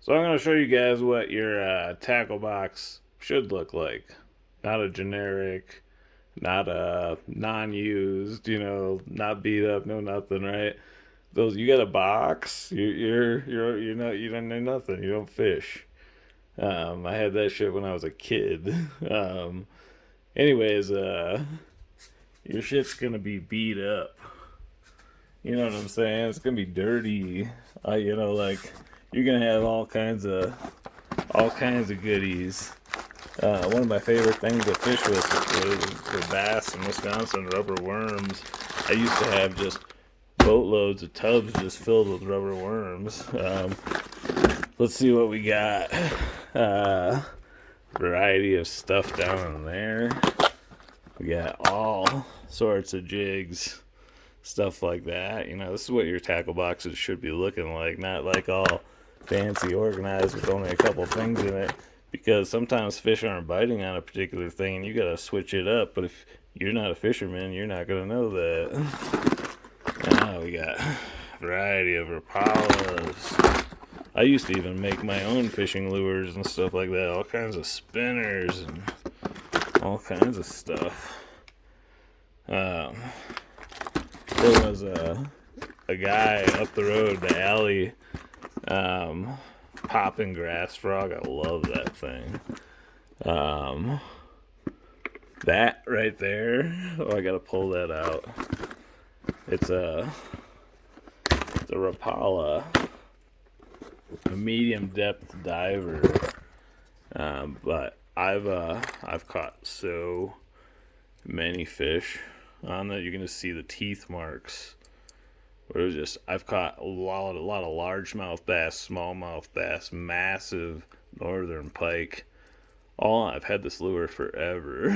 So I'm going to show you guys what your tackle box should look like. Not a generic, not a non-used, not beat up, no nothing, right? Those you got a box, you're not you don't know nothing. You don't fish. I had that shit when I was a kid. Um, anyways, your shit's gonna be beat up. You know what I'm saying? It's gonna be dirty. Like you're gonna have all kinds of goodies. One of my favorite things to fish with was for bass in Wisconsin, rubber worms. I used to have just boatloads of tubs just filled with rubber worms. Let's see what we got. Uh, Variety of stuff down in there. We got all sorts of jigs, stuff like that. This is what your tackle boxes should be looking like, not like all fancy organized with only a couple things in it. Because sometimes fish aren't biting on a particular thing and you gotta switch it up. But if you're not a fisherman, you're not gonna know that. Now we got a variety of Rapalas. I used to even make my own fishing lures and stuff like that. All kinds of spinners and all kinds of stuff. Um, there was a guy up the road, the alley, popping grass frog. I love that thing. Um, that right there. Oh, I gotta pull that out. It's a Rapala, a medium depth diver. But I've caught so many fish on that. You're gonna see the teeth marks. Where it was just I've caught a lot of largemouth bass, smallmouth bass, massive northern pike. I've had this lure forever.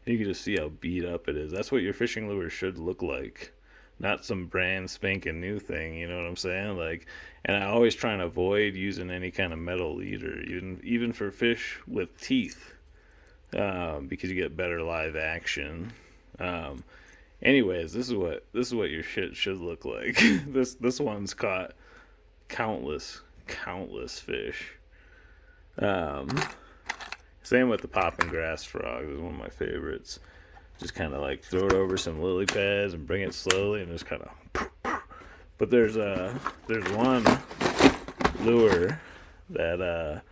You can just see how beat up it is. That's what your fishing lure should look like, not some brand spanking new thing. You know what I'm saying? Like, and I always try and avoid using any kind of metal leader, even for fish with teeth, because you get better live action. Um, Anyways, this is what your shit should look like. This one's caught countless fish. Um, Same with the popping grass frog. This is one of my favorites. Just kind of like throw it over some lily pads and bring it slowly, and just kind of. But there's one lure that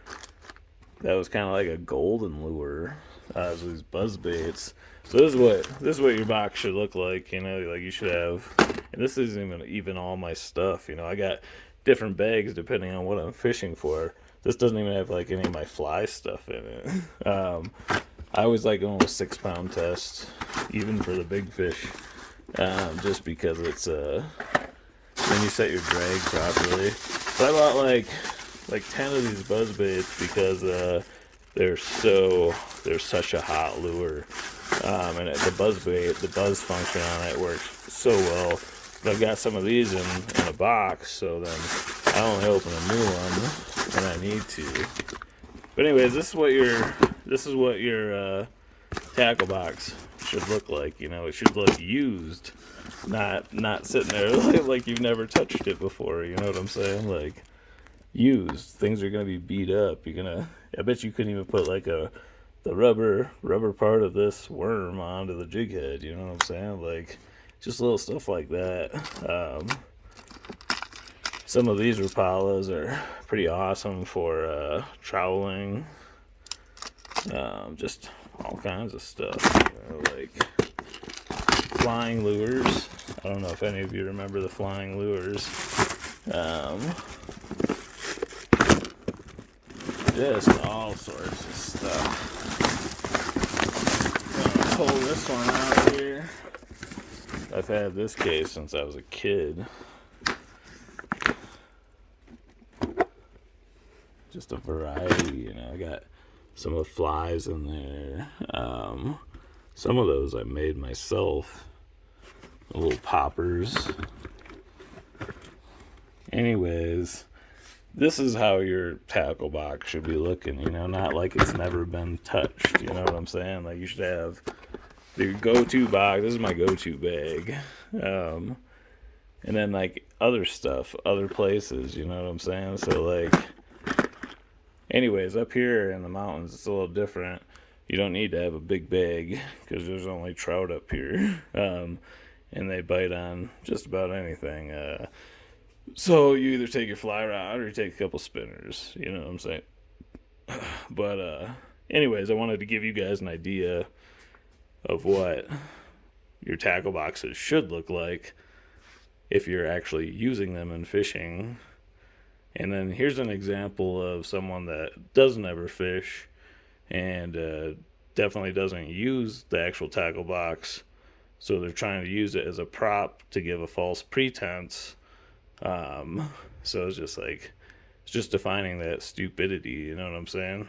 was kind of like a golden lure. These buzz baits. So this is what your box should look like. Like you should have. And this isn't even all my stuff. I got different bags depending on what I'm fishing for. This doesn't even have like any of my fly stuff in it. I always like going with 6 pound tests, even for the big fish, just because it's when you set your drag properly. But I bought like 10 of these buzz baits because they're such a hot lure. And the buzz function on it works so well. But I've got some of these in a box, so then I only open a new one when I need to. But anyways, this is what your tackle box should look like. It should look used, not sitting there like you've never touched it before. You know what I'm saying? Like used, things are gonna be beat up. I bet you couldn't even put like the rubber part of this worm onto the jig head. You know what I'm saying? Like just little stuff like that. Some of these Rapalas are pretty awesome for troweling. Just all kinds of stuff. Like flying lures. I don't know if any of you remember the flying lures. Um, just all sorts of stuff. I'm gonna pull this one out here. I've had this case since I was a kid. Just a variety, I got some of the flies in there. Some of those I made myself. The little poppers. Anyways, this is how your tackle box should be looking, not like it's never been touched. You know what I'm saying? Like you should have the go-to box. This is my go-to bag. And then like other stuff, other places, you know what I'm saying? So like, anyways, up here in the mountains, it's a little different. You don't need to have a big bag because there's only trout up here, and they bite on just about anything. So you either take your fly rod or you take a couple spinners. You know what I'm saying? But anyways, I wanted to give you guys an idea of what your tackle boxes should look like if you're actually using them in fishing. And then here's an example of someone that doesn't ever fish and definitely doesn't use the actual tackle box. So they're trying to use it as a prop to give a false pretense. So it's just like, it's just defining that stupidity, you know what I'm saying?